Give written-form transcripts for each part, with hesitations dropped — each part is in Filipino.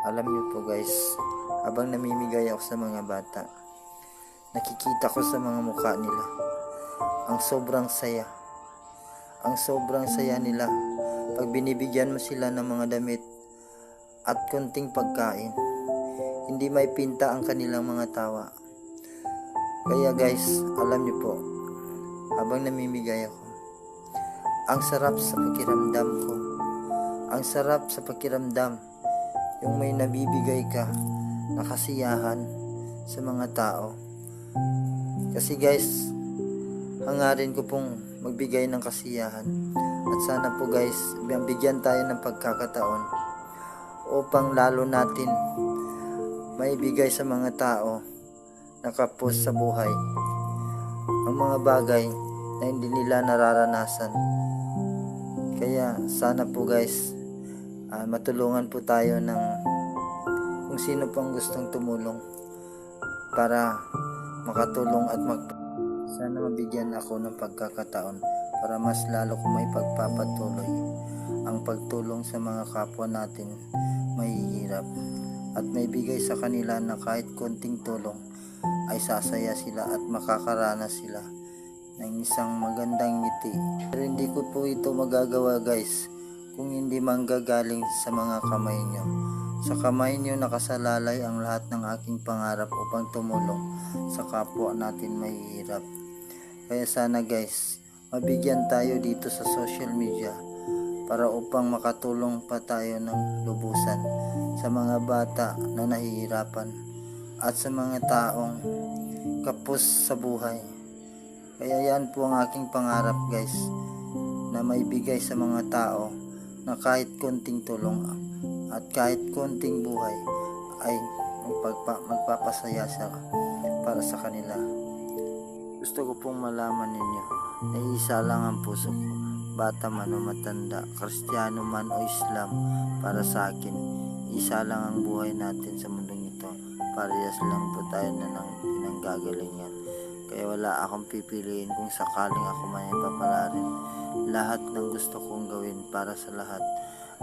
Alam niyo po guys, habang namimigay ako sa mga bata, nakikita ko sa mga mukha nila ang sobrang saya. Ang sobrang saya nila pag binibigyan mo sila ng mga damit at konting pagkain. Hindi may pinta ang kanilang mga tawa. Kaya guys, alam niyo po, habang namimigay ako, ang sarap sa pakiramdam ko. Ang sarap sa pakiramdam yung may nabibigay ka na kasiyahan sa mga tao. Kasi guys, hangarin ko pong magbigay ng kasiyahan. At sana po guys, bigyan tayo ng pagkakataon upang lalo natin maibigay sa mga tao na kapos sa buhay ang mga bagay na hindi nila nararanasan. Kaya sana po guys, matulungan po tayo ng kung sino pang gustong tumulong para makatulong at sana mabigyan ako ng pagkakataon para mas lalo ko may pagpapatuloy ang pagtulong sa mga kapwa natin mahihirap at may bigay sa kanila na kahit konting tulong ay sasaya sila at makakaranas sila ng isang magandang ngiti. Pero hindi ko po ito magagawa guys kung hindi manggagaling sa mga kamay nyo. Sa kamay nyo nakasalalay ang lahat ng aking pangarap upang tumulong sa kapwa natin mahihirap. Kaya sana guys, mabigyan tayo dito sa social media para upang makatulong pa tayo ng lubusan sa mga bata na nahihirapan at sa mga taong kapos sa buhay. Kaya yan po ang aking pangarap guys, na maibigay sa mga tao na kahit konting tulong at kahit konting buhay ay magpapasaya siya para sa kanila. Gusto ko pong malaman ninyo na isa lang ang puso ko, bata man o matanda, Kristiyano man o Islam. Para sa akin, isa lang ang buhay natin sa mundong ito. Parehas lang po tayo na ng pinanggagalingan. Kaya wala akong pipiliin kung sakaling ako man ipapalarin. Lahat ng gusto kong gawin para sa lahat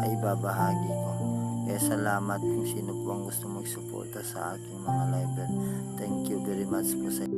ay babahagi ko. Kaya salamat kung sino po ang gusto magsuporta sa aking mga live. Thank you very much po sa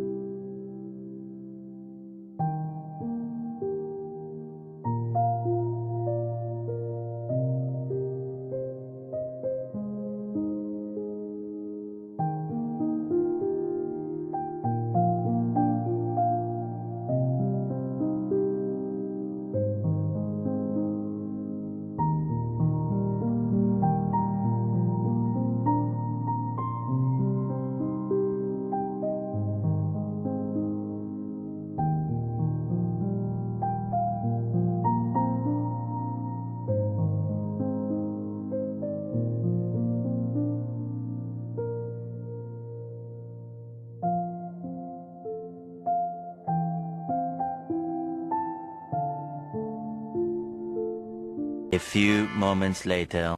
A few moments later.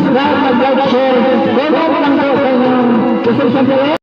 Subscribe, mag-like, share, comment lang po sa inyong